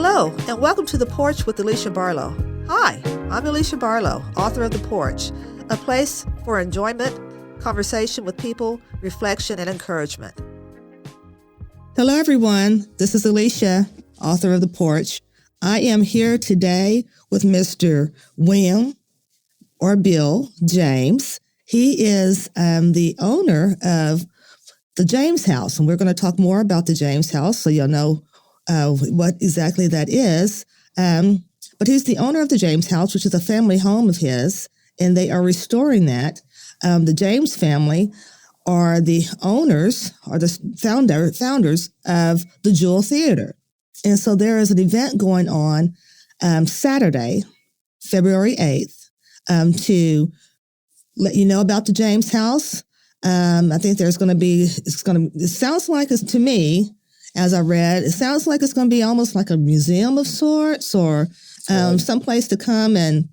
Hello, and welcome to The Porch with Alicia Barlow. Hi, I'm Alicia Barlow, author of The Porch, a place for enjoyment, conversation with people, reflection, and encouragement. Hello, everyone. This is Alicia, author of The Porch. I am here today with Mr. William, or Bill, James. He is the owner of the James House, and we're going to talk more about the James House so you'll know what exactly that is. But he's the owner of the James House, which is a family home of his, and they are restoring that. The James family are the owners, or the founders of the Jewel Theater. And so there is an event going on Saturday, February 8th, to let you know about the James House. I think there's going to be, it sounds like, to me, as I read, it sounds like it's going to be almost like a museum of sorts, or someplace to come and...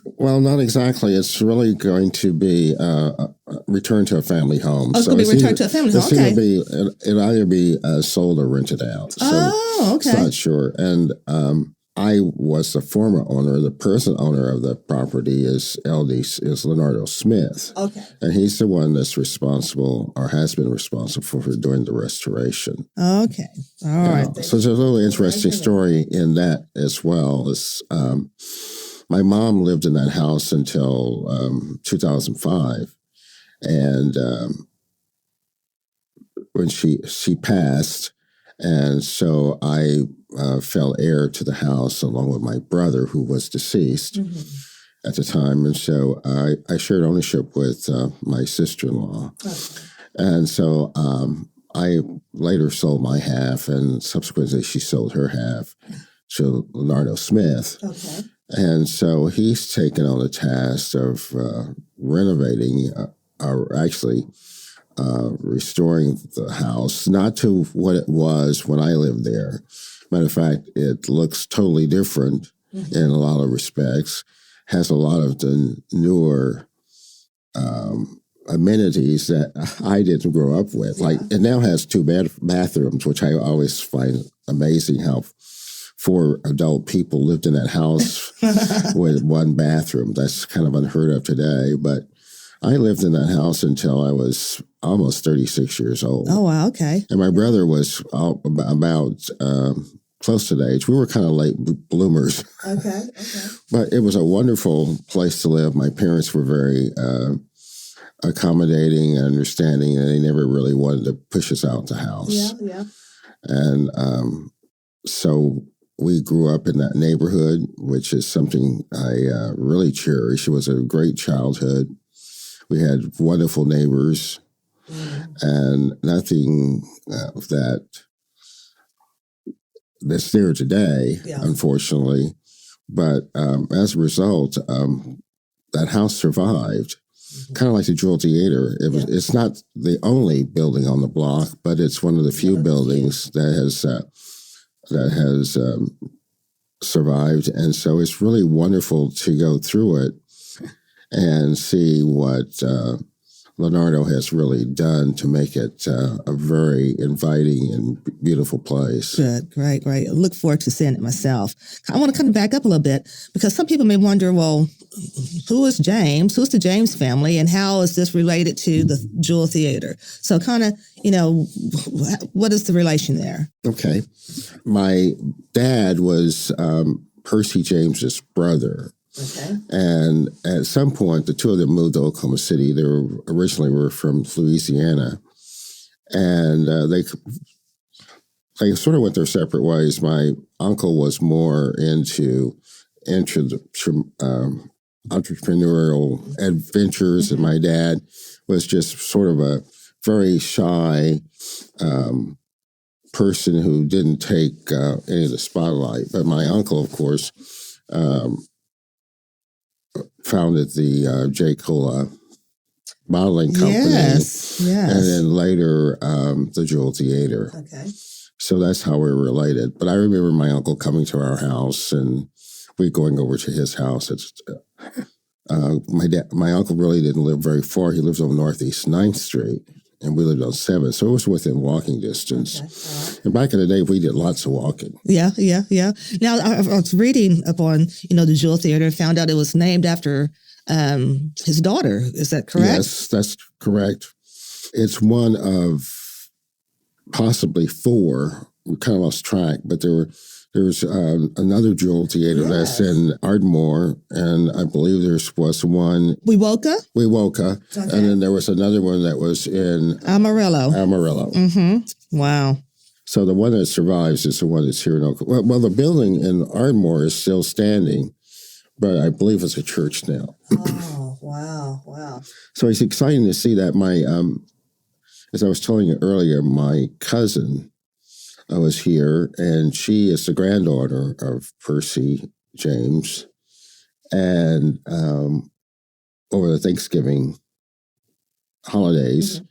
Well, not exactly. It's really going to be a return to a family home. Oh, it's going to be returned to a family home. Okay. It'll either be sold or rented out. So okay. It's not sure. And I was the former owner. The present owner of the property is Leonardo Smith. Okay. And he's the one that's responsible, or has been responsible, for doing the restoration. Okay. All right. So there's a little interesting story in that as well. My mom lived in that house until 2005, and when she passed, and so I fell heir to the house along with my brother, who was deceased at the time, and so I shared ownership with my sister-in-law, and so I later sold my half, and subsequently she sold her half to Leonardo Smith. Okay. And so he's taken on the task of renovating, restoring the house, not to what it was when I lived there. Matter of fact, it looks totally different in a lot of respects, has a lot of the newer amenities that I didn't grow up with. Yeah. Like, it now has two bathrooms, which I always find amazing how 4 adult people lived in that house with one bathroom. That's kind of unheard of today. But I lived in that house until I was almost 36 years old. Oh, wow. Okay. And my brother was about close to that age. We were kind of late bloomers. Okay. But it was a wonderful place to live. My parents were very accommodating and understanding, and they never really wanted to push us out the house. Yeah. And so we grew up in that neighborhood, which is something I really cherish. It was a great childhood. We had wonderful neighbors, and nothing that's there today, unfortunately. But as a result, that house survived, kind of like the Jewel Theater. It's not the only building on the block, but it's one of the few buildings that has survived. And so it's really wonderful to go through it and see what Leonardo has really done to make it a very inviting and beautiful place. Good. Great. I look forward to seeing it myself. I want to kind of back up a little bit, because some people may wonder, well, who is James? Who's the James family? And how is this related to the Jewel Theater? So kind of, what is the relation there? Okay. My dad was Percy James's brother. Okay. And at some point, the two of them moved to Oklahoma City. They originally were from Louisiana. And they sort of went their separate ways. My uncle was more into entrepreneurial adventures, and my dad was just sort of a very shy person who didn't take any of the spotlight. But my uncle, of course, founded the J. Cola modeling company. Yes. And then later, the Jewel Theater. Okay. So that's how we're related. But I remember my uncle coming to our house, and we going over to his house. My uncle really didn't live very far. He lives on Northeast 9th Street and we lived on 7th, so it was within walking distance. Okay. And back in the day, we did lots of walking. Yeah. Now, I was reading up on, the Jewel Theater and found out it was named after his daughter. Is that correct? Yes, that's correct. It's one of possibly 4. We kind of lost track, but there's another Jewel Theater that's in Ardmore, and I believe there was one... Wewoka, okay. And then there was another one that was in... Amarillo. Mm-hmm. Wow. So the one that survives is the one that's here in Oklahoma. Well, the building in Ardmore is still standing, but I believe it's a church now. Oh, wow. So it's exciting to see that. My, as I was telling you earlier, my cousin was here, and she is the granddaughter of Percy James. And over the Thanksgiving holidays,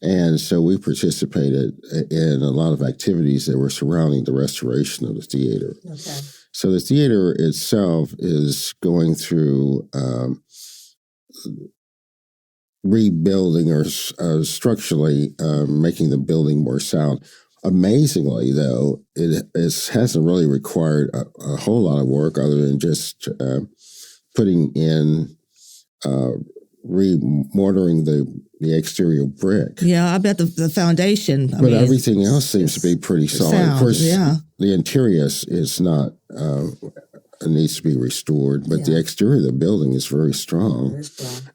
and so we participated in a lot of activities that were surrounding the restoration of the theater. Okay. So the theater itself is going through rebuilding or structurally making the building more sound. Amazingly, though, it hasn't really required a whole lot of work other than just putting in, remortaring the exterior brick. Yeah, I bet the foundation. But everything else seems to be pretty solid. Of course, the interior is not, needs to be restored, but the exterior of the building is very strong.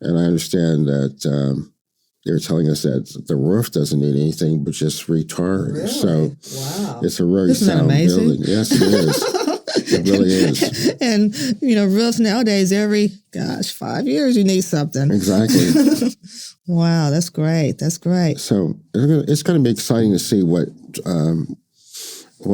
And I understand that they're telling us that the roof doesn't need anything but just retarring. Really? So it's a very sound building. Yes, it is. It really is. And, roofs nowadays, every 5 years you need something. Exactly. Wow, that's great. So it's going to be exciting to see what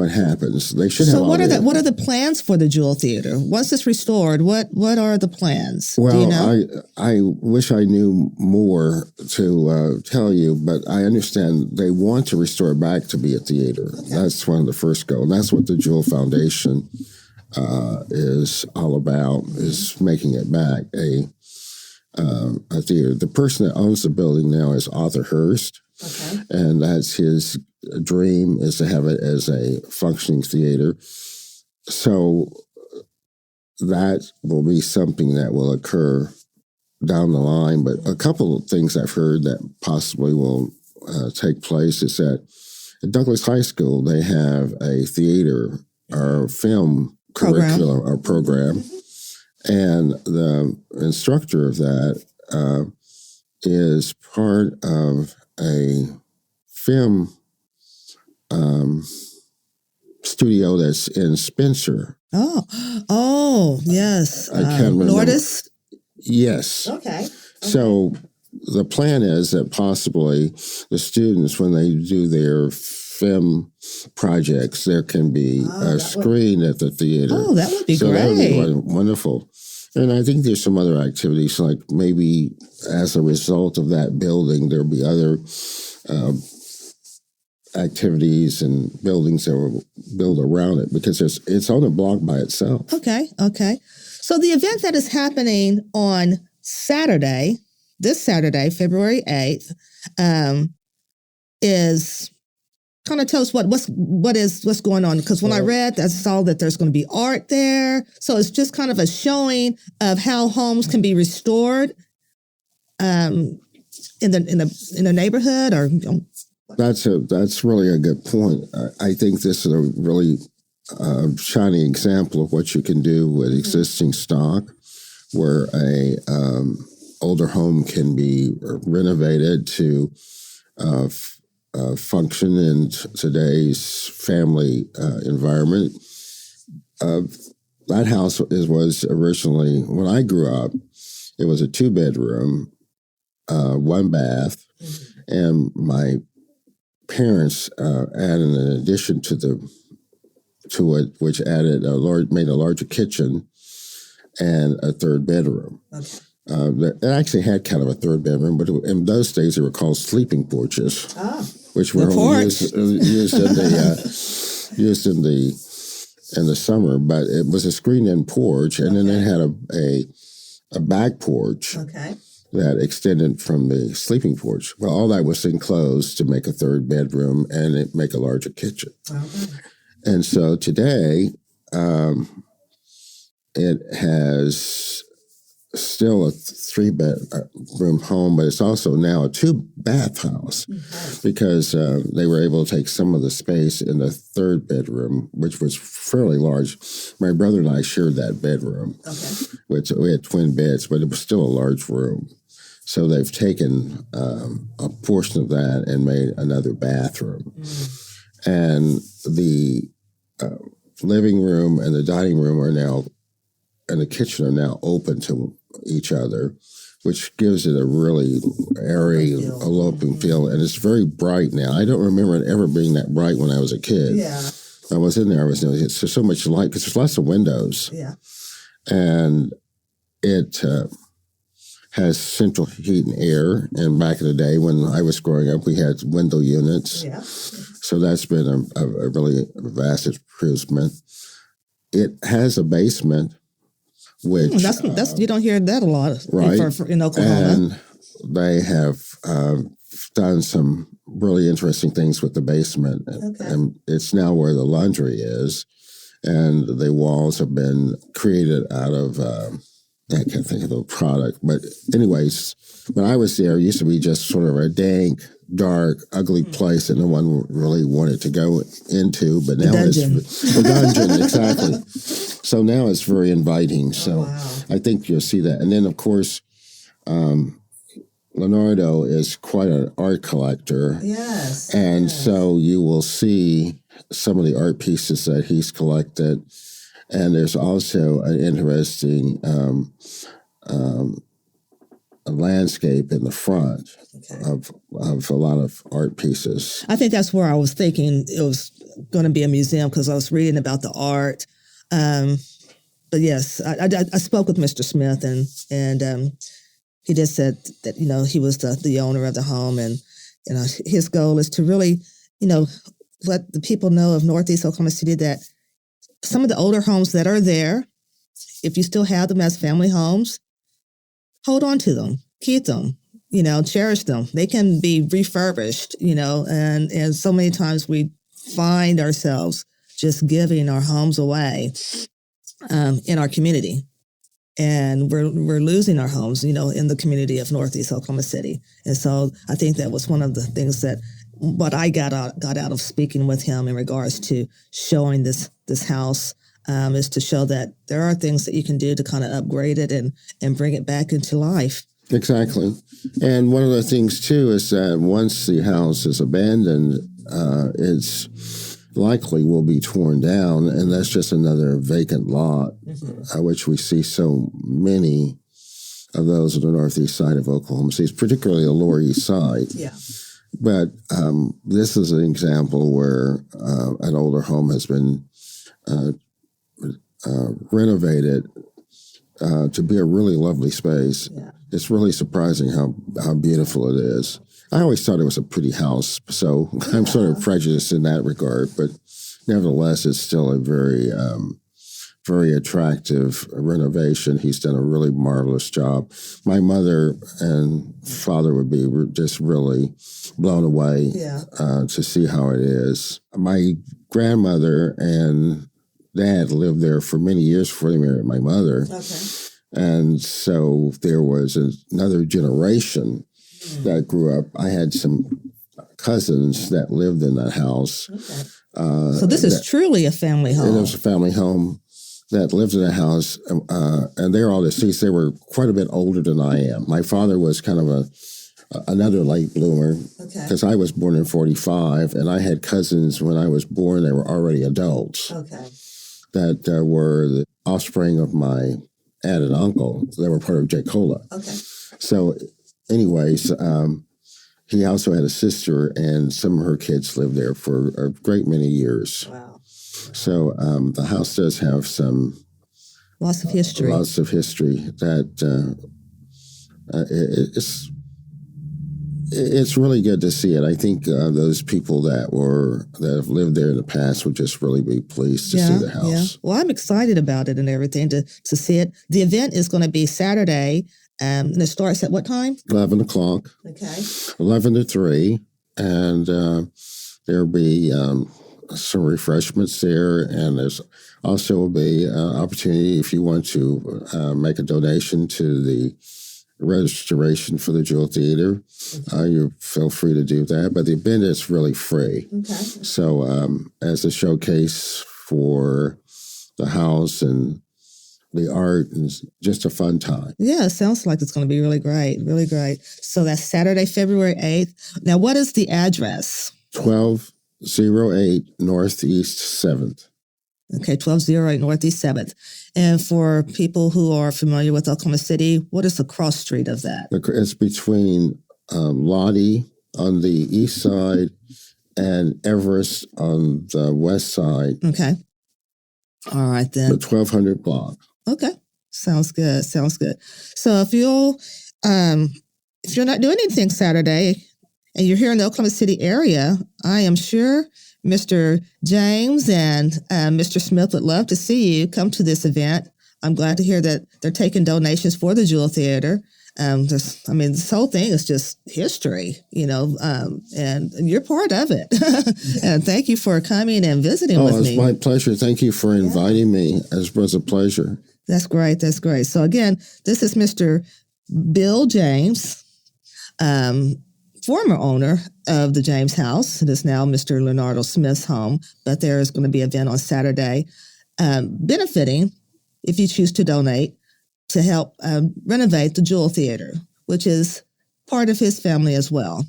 happens. They should have. So what are the plans for the Jewel Theater once it's restored? What are the plans? Well, do you know? I wish I knew more to tell you, but I understand they want to restore it back to be a theater. Okay. That's one of the first goals. And that's what the Jewel Foundation is all about, is making it back a theater. The person that owns the building now is Arthur Hurst, and that's his dream, is to have it as a functioning theater. So that will be something that will occur down the line. But a couple of things I've heard that possibly will take place is that at Douglas High School, they have a theater or film curriculum or program. And the instructor of that is part of a film studio that's in Spencer. Oh, yes. I can't remember. Lourdes? Yes. Okay. So the plan is that possibly the students, when they do their film projects, there can be a screen at the theater. Oh, that would be great. So that would be wonderful. And I think there's some other activities, like maybe as a result of that building, there'll be other activities and buildings that will build around it, because it's on a block by itself. Okay. So the event that is happening on Saturday, this Saturday, February 8th, is kind of tell us what's going on. Because when I read, I saw that there's going to be art there. So it's just kind of a showing of how homes can be restored in the neighborhood, or That's really a good point. I think this is a really shining example of what you can do with existing stock, where a older home can be renovated to function in today's family environment. That house was originally, when I grew up, it was a 2-bedroom, 1 bath, and my parents added an addition to it, which made a larger kitchen and a 3rd bedroom. Okay. It actually had kind of a 3rd bedroom, but in those days they were called sleeping porches, which were only used in the summer. But it was a screened-in porch, and then it had a back porch. Okay. that extended from the sleeping porch. Well, all that was enclosed to make a third bedroom and make a larger kitchen. Okay. And so today, it has still a 3-bedroom home, but it's also now a 2-bath house because they were able to take some of the space in the third bedroom, which was fairly large. My brother and I shared that bedroom, which we had twin beds, but it was still a large room. So they've taken a portion of that and made another bathroom. And the living room and the dining room are now, and the kitchen are now open to each other, which gives it a really airy, eloping feel. And it's very bright now. I don't remember it ever being that bright when I was a kid. Yeah. I was in there. It's so much light because there's lots of windows. Yeah. And it has central heat and air. And back in the day when I was growing up, we had window units. Yeah. So that's been a really vast improvement. It has a basement, which that's you don't hear that a lot, right? In Oklahoma. And they have done some really interesting things with the basement, and it's now where the laundry is, and the walls have been created out of. I can't think of the product, but anyways, when I was there, it used to be just sort of a dank, dark, ugly place that no one really wanted to go into. But now it's the dungeon, exactly. So now it's very inviting. So I think you'll see that. And then, of course, Leonardo is quite an art collector. Yes. And so you will see some of the art pieces that he's collected. And there's also an interesting a landscape in the front of a lot of art pieces. I think that's where I was thinking it was going to be a museum because I was reading about the art. But yes, I spoke with Mr. Smith and he just said that, he was the owner of the home and, his goal is to really, let the people know of Northeast Oklahoma City that some of the older homes that are there, if you still have them as family homes, hold on to them, keep them, cherish them. They can be refurbished, and so many times we find ourselves just giving our homes away in our community. And we're losing our homes, in the community of Northeast Oklahoma City. And so I think that was one of the things that what I got out of speaking with him in regards to showing this house is to show that there are things that you can do to kind of upgrade it and bring it back into life. Exactly. And one of the things, too, is that once the house is abandoned, it's likely will be torn down, and that's just another vacant lot, which we see so many of those on the northeast side of Oklahoma City, particularly the Lower East Side. Yeah. But this is an example where an older home has been renovated to be a really lovely space. Yeah. It's really surprising how beautiful it is. I always thought it was a pretty house, so I'm sort of prejudiced in that regard. But nevertheless, it's still a very, very attractive renovation. He's done a really marvelous job. My mother and father would be just really blown away to see how it is. My grandmother and dad lived there for many years before they married my mother. Okay. And so there was another generation that grew up. I had some cousins that lived in that house. Okay. So this is truly a family home. It was a family home that lived in a house, and they're all deceased. They were quite a bit older than I am. My father was kind of another late bloomer because I was born in 1945, and I had cousins when I was born. They were already adults that were the offspring of my aunt and uncle. They were part of J-Cola. Okay. So anyways, he also had a sister, and some of her kids lived there for a great many years. Wow. So the house does have lots of history. Lots of history that it's really good to see it. I think those people that have lived there in the past would just really be pleased to see the house. Yeah. Well, I'm excited about it and everything to see it. The event is going to be Saturday, And it starts at what time? 11 o'clock. Okay. 11 to 3. And there'll be some refreshments there. And there's also will be an opportunity if you want to make a donation to the registration for the Jewel Theater. You feel free to do that. But the event is really free. Okay. So as a showcase for the house and the art, and just a fun time. Yeah, it sounds like it's going to be really great, really great. So that's Saturday, February 8th. Now, what is the address? 1208 Northeast 7th. Okay, 1208 Northeast 7th. And for people who are familiar with Oklahoma City, what is the cross street of that? It's between Lottie on the east side and Everest on the west side. Okay. All right, then. The 1200 block. Okay. Sounds good. Sounds good. So if you're not doing anything Saturday and you're here in the Oklahoma City area, I am sure Mr. James and Mr. Smith would love to see you come to this event. I'm glad to hear that they're taking donations for the Jewel Theater. This whole thing is just history, and you're part of it. And thank you for coming and visiting with me. Oh, it's my pleasure. Thank you for inviting me. It was a pleasure. That's great. That's great. So again, this is Mr. Bill James, former owner of the James House. It is now Mr. Leonardo Smith's home, but there is going to be an event on Saturday benefiting, if you choose to donate, to help renovate the Jewel Theater, which is part of his family as well.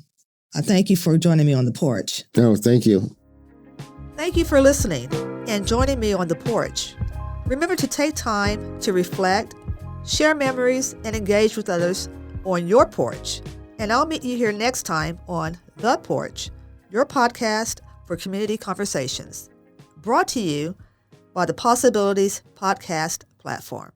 I thank you for joining me on the porch. No, thank you. Thank you for listening and joining me on the porch. Remember to take time to reflect, share memories, and engage with others on your porch. And I'll meet you here next time on The Porch, your podcast for community conversations. Brought to you by the Possibilities Podcast platform.